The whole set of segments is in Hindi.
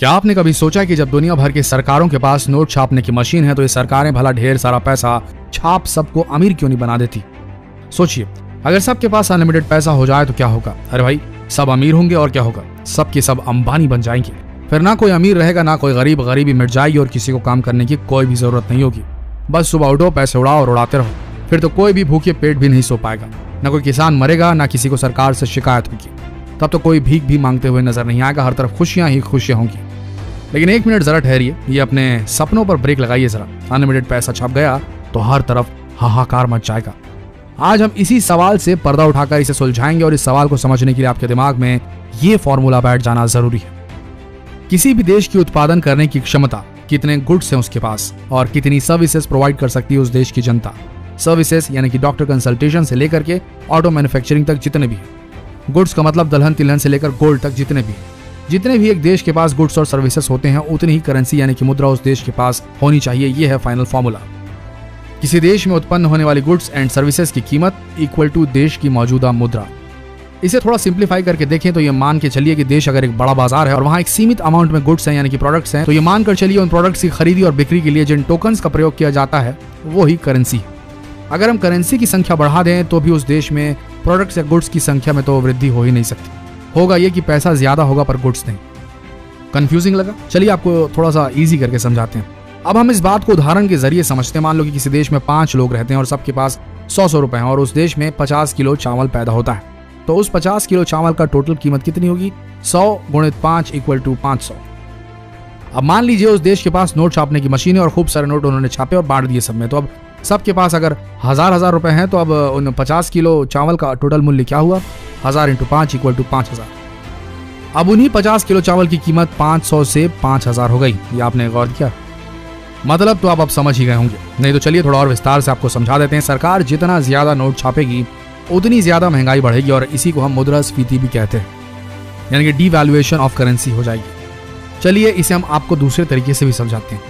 क्या आपने कभी सोचा कि जब दुनिया भर की सरकारों के पास नोट छापने की मशीन है तो ये सरकारें भला ढेर सारा पैसा छाप सबको अमीर क्यों नहीं बना देती? सोचिए, अगर सबके पास अनलिमिटेड पैसा हो जाए तो क्या होगा? अरे भाई, सब अमीर होंगे और क्या होगा, सबके सब अंबानी बन जाएंगे। फिर ना कोई अमीर रहेगा ना कोई गरीब, गरीबी मिट जाएगी और किसी को काम करने की कोई भी जरूरत नहीं होगी। बस सुबह उठो, पैसे उड़ाओ और उड़ाते रहो। फिर तो कोई भी भूखे पेट भी नहीं सो पाएगा, ना कोई किसान मरेगा, ना किसी को सरकार से शिकायत होगी। तब तो कोई भीख भी मांगते हुए नजर नहीं आएगा, हर तरफ खुशियां ही खुशियां होंगी। लेकिन एक मिनट जरा ठहरिए, ये अपने सपनों पर ब्रेक लगाइए जरा। अनलिमिटेड पैसा छप गया तो हर तरफ हाहाकार मच जाएगा। आज हम इसी सवाल से पर्दा उठाकर इसे सुलझाएंगे और इस सवाल को समझने के लिए आपके दिमाग में ये फॉर्मूला बैठ जाना जरूरी है। किसी भी देश की उत्पादन करने की क्षमता, कितने गुड्स हैं उसके पास और कितनी सर्विसेज प्रोवाइड कर सकती है उस देश की जनता। सर्विसेज यानी कि डॉक्टर कंसल्टेशन से लेकर के ऑटो मैन्युफैक्चरिंग तक जितने भी हैं। गुड्स का मतलब दलहन तिलहन से लेकर गोल्ड तक जितने भी एक देश के पास गुड्स और सर्विसेज होते हैं उतनी ही करेंसी यानी कि मुद्रा उस देश के पास होनी चाहिए। ये है फाइनल फॉर्मूला। किसी देश में उत्पन्न होने वाली गुड्स एंड सर्विसेज की कीमत इक्वल टू देश की मौजूदा मुद्रा। इसे थोड़ा सिंप्लीफाई करके देखें तो ये मान के चलिए कि देश अगर एक बड़ा बाजार है और वहां एक सीमित अमाउंट में गुड्स हैं यानी कि प्रोडक्ट्स हैं, तो ये मानकर चलिए उन प्रोडक्ट्स की खरीदी और बिक्री के लिए जिन टोकन्स का प्रयोग किया जाता है वो ही करेंसी है। अगर हम करेंसी की संख्या बढ़ा दें तो भी उस देश में प्रोडक्ट्स या गुड्स की संख्या में तो वृद्धि हो ही नहीं सकती। होगा ये कि पैसा ज्यादा होगा पर गुड्स नहीं। कंफ्यूजिंग लगा? चलिए आपको थोड़ा सा इजी करके समझाते हैं। अब हम इस बात को उदाहरण के जरिए समझते हैं। मान लो कि किसी देश में 5 लोग रहते हैं और सबके पास 100 रुपए हैं और उस देश में 50 किलो चावल पैदा होता है। तो उस 50 किलो चावल का टोटल कीमत कितनी होगी? 100 गुणित 5 इक्वल टू 500। अब मान लीजिए उस देश के पास नोट छापने की मशीन है और खूब सारे नोट उन्होंने छापे और बांट दिए सब में। तो अब सबके पास अगर हजार रुपए हैं तो अब उन 50 किलो चावल का टोटल मूल्य क्या हुआ? 1000 इंटू 5 इक्वल टू 5000। अब उन्हीं 50 किलो चावल की कीमत 500 से 5000 हो गई। ये आपने गौर किया? मतलब तो आप अब समझ ही गए होंगे। नहीं तो चलिए थोड़ा और विस्तार से आपको समझा देते हैं। सरकार जितना ज्यादा नोट छापेगी उतनी ज्यादा महंगाई बढ़ेगी और इसी को हम मुद्रास्फीति भी कहते हैं, यानी कि डीवैल्यूएशन ऑफ करेंसी हो जाएगी। चलिए इसे हम आपको दूसरे तरीके से भी समझाते हैं।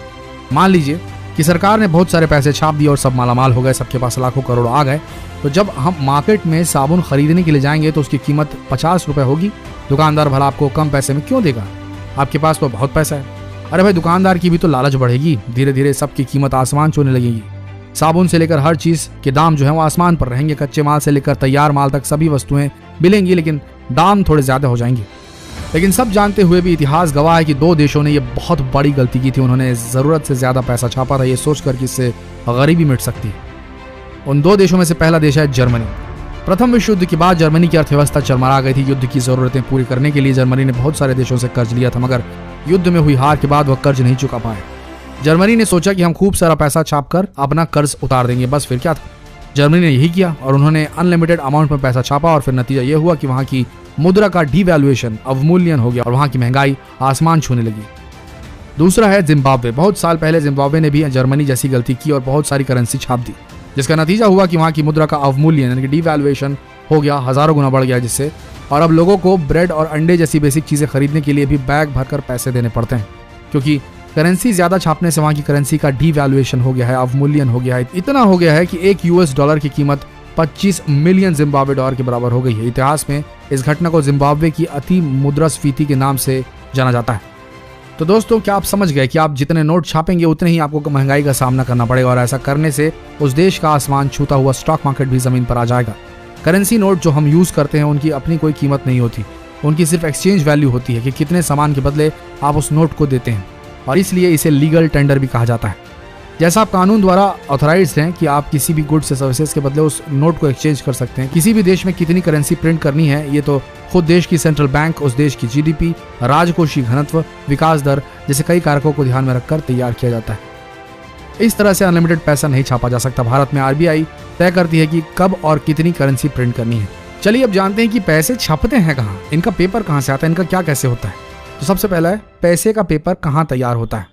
मान लीजिए कि सरकार ने बहुत सारे पैसे छाप दिए और सब मालामाल हो गए, सबके पास लाखों करोड़ आ गए। तो जब हम मार्केट में साबुन खरीदने के लिए जाएंगे तो उसकी कीमत 50 रुपए होगी। दुकानदार भला आपको कम पैसे में क्यों देगा? आपके पास तो बहुत पैसा है। अरे भाई, दुकानदार की भी तो लालच बढ़ेगी। धीरे धीरे सबकी कीमत आसमान छूने लगेगी। साबुन से लेकर हर चीज के दाम जो है वो आसमान पर रहेंगे। कच्चे माल से लेकर तैयार माल तक सभी वस्तुएं मिलेंगी, लेकिन दाम थोड़े ज्यादा हो जाएंगे। लेकिन सब जानते हुए भी इतिहास गवाह है कि 2 देशों ने ये बहुत बड़ी गलती की थी। उन्होंने जरूरत से ज्यादा पैसा छापा था, ये सोचकर कि इससे गरीबी मिट सकती है। उन 2 देशों में से पहला देश है जर्मनी। प्रथम विश्व युद्ध के बाद जर्मनी की अर्थव्यवस्था चरमरा गई थी। युद्ध की जरूरतें पूरी करने के लिए जर्मनी ने बहुत सारे देशों से कर्ज लिया था, मगर युद्ध में हुई हार के बाद वह कर्ज नहीं चुका पाए। जर्मनी ने सोचा कि हम खूब सारा पैसा छापकर अपना कर्ज उतार देंगे। बस फिर क्या था, जर्मनी ने यही किया और उन्होंने अनलिमिटेड अमाउंट में पैसा छापा और फिर नतीजा यह हुआ कि वहां की मुद्रा का डीवैल्यूएशन, अवमूल्यन हो गया और वहां की महंगाई आसमान छूने लगी। दूसरा है जिम्बाब्वे। बहुत साल पहले जिम्बाब्वे ने भी जर्मनी जैसी गलती की और बहुत सारी करेंसी छाप दी, जिसका नतीजा हुआ कि वहां की मुद्रा का अवमूल्यन यानी कि डीवैल्यूएशन हो गया, हजारों गुना बढ़ गया, जिससे और अब लोगों को ब्रेड और अंडे जैसी बेसिक चीजें खरीदने के लिए भी बैग भरकर पैसे देने पड़ते हैं, क्योंकि करेंसी ज्यादा छापने से वहां की करेंसी का डीवैल्यूएशन हो गया है, अवमूल्यन हो गया है। इतना हो गया है कि एक यूएस डॉलर की कीमत 25 मिलियन जिम्बाब्वे डॉलर के बराबर हो गई है। इतिहास में इस घटना को जिम्बाब्वे की अति मुद्रास्फीति के नाम से जाना जाता है। तो दोस्तों, क्या आप समझ गए कि आप जितने नोट छापेंगे उतने ही आपको महंगाई का सामना करना पड़ेगा और ऐसा करने से उस देश का आसमान छूता हुआ स्टॉक मार्केट भी जमीन पर आ जाएगा। करेंसी नोट जो हम यूज करते हैं उनकी अपनी कोई कीमत नहीं होती, उनकी सिर्फ एक्सचेंज वैल्यू होती है कि कितने सामान के बदले आप उस नोट को देते हैं, और इसलिए इसे लीगल टेंडर भी कहा जाता है। जैसा आप कानून द्वारा ऑथराइज्ड हैं कि आप किसी भी गुड्स या सर्विसेज के बदले उस नोट को एक्सचेंज कर सकते हैं। किसी भी देश में कितनी करेंसी प्रिंट करनी है ये तो खुद देश की सेंट्रल बैंक, उस देश की जीडीपी, राजकोषीय घनत्व, विकास दर जैसे कई कारकों को ध्यान में रखकर तैयार किया जाता है। इस तरह से अनलिमिटेड पैसा नहीं छापा जा सकता। भारत में आरबीआई तय करती है कि कब और कितनी करेंसी प्रिंट करनी है। चलिए अब जानते हैं कि पैसे छपते हैं कहाँ, इनका पेपर कहाँ से आता है, इनका क्या कैसे होता है। तो सबसे पहला है, पैसे का पेपर कहाँ तैयार होता है।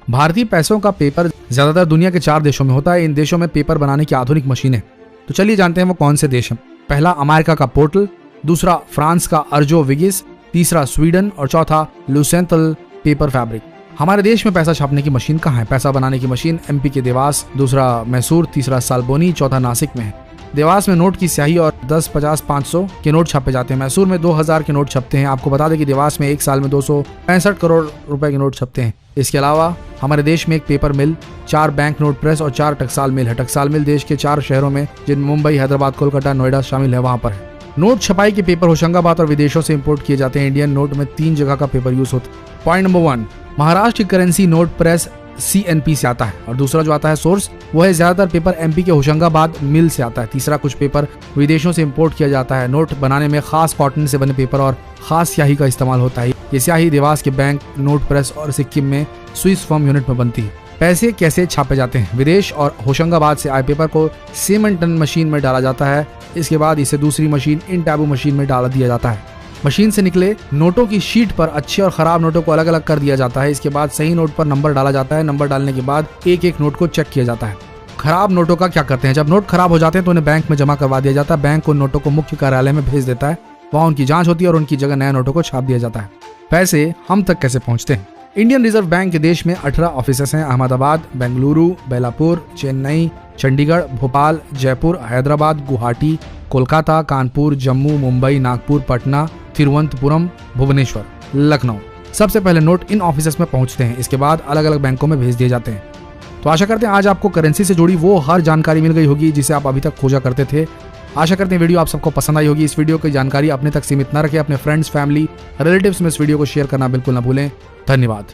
भारतीय पैसों का पेपर ज्यादातर दुनिया के 4 देशों में होता है। इन देशों में पेपर बनाने की आधुनिक मशीनें, तो चलिए जानते हैं वो कौन से देश हैं। पहला अमेरिका का पोर्टल, दूसरा फ्रांस का अर्जो विगिस, तीसरा स्वीडन और चौथा लुसेंटल पेपर फैब्रिक। हमारे देश में पैसा छापने की मशीन कहाँ है? पैसा बनाने की मशीन एमपी के देवास, दूसरा मैसूर, तीसरा सालबोनी, चौथा नासिक में है। देवास में नोट की स्याही और 10, 50, 500 के नोट छापे जाते हैं। मैसूर में 2000 के नोट छपते हैं। आपको बता दें कि देवास में एक साल में 265 करोड़ रुपए के नोट छपते हैं। इसके अलावा हमारे देश में एक पेपर मिल, 4 बैंक नोट प्रेस और 4 टकसाल मिल है। टकसाल मिल देश के 4 शहरों में, जिनमें मुंबई, हैदराबाद, कोलकाता, नोएडा शामिल है, वहां पर है। नोट छपाई के पेपर होशंगाबाद और विदेशों से इंपोर्ट किए जाते हैं। इंडियन नोट में 3 जगह का पेपर यूज होता है। पॉइंट नंबर 1, महाराष्ट्र की करेंसी नोट प्रेस CNP से आता है। और दूसरा जो आता है सोर्स, वो है ज्यादातर पेपर MP के होशंगाबाद मिल से आता है। तीसरा, कुछ पेपर विदेशों से इंपोर्ट किया जाता है। नोट बनाने में खास कॉटन से बने पेपर और खास स्याही का इस्तेमाल होता है। ये स्याही देवास के बैंक, नोट प्रेस और सिक्किम में स्विस फॉर्म यूनिट में बनती है। पैसे कैसे छापे जाते हैं? विदेश और होशंगाबाद से आए पेपर को सीमेंटन मशीन में डाला जाता है। इसके बाद इसे दूसरी मशीन इन टैबू मशीन में डाल दिया जाता है। मशीन से निकले नोटों की शीट पर अच्छे और खराब नोटों को अलग अलग कर दिया जाता है। इसके बाद सही नोट पर नंबर डाला जाता है। नंबर डालने के बाद एक एक नोट को चेक किया जाता है। खराब नोटों का क्या करते हैं? जब नोट खराब हो जाते हैं तो उन्हें बैंक में जमा करवा दिया जाता है। बैंक उन नोटों को मुख्य कार्यालय में भेज देता है। वहाँ उनकी जांच होती है और उनकी जगह नए नोटों को छाप दिया जाता है। पैसे हम तक कैसे पहुँचते हैं? इंडियन रिजर्व बैंक के देश में 18 ऑफिसेस हैं। अहमदाबाद, बेंगलुरु, बेलापुर, चेन्नई, चंडीगढ़, भोपाल, जयपुर, हैदराबाद, गुवाहाटी, कोलकाता, कानपुर, जम्मू, मुंबई, नागपुर, पटना, तिरुवनंतपुरम, भुवनेश्वर, लखनऊ। सबसे पहले नोट इन ऑफिसेस में पहुंचते हैं। इसके बाद अलग अलग बैंकों में भेज दिए जाते हैं। तो आशा करते हैं आज आपको करेंसी से जुड़ी वो हर जानकारी मिल गई होगी जिसे आप अभी तक खोजा करते थे। आशा करते हैं वीडियो आप सबको पसंद आई होगी। इस वीडियो की जानकारी अपने तक सीमित न रखें। अपने फ्रेंड्स, फैमिली, रिलेटिव्स में इस वीडियो को शेयर करना बिल्कुल न भूलें। धन्यवाद।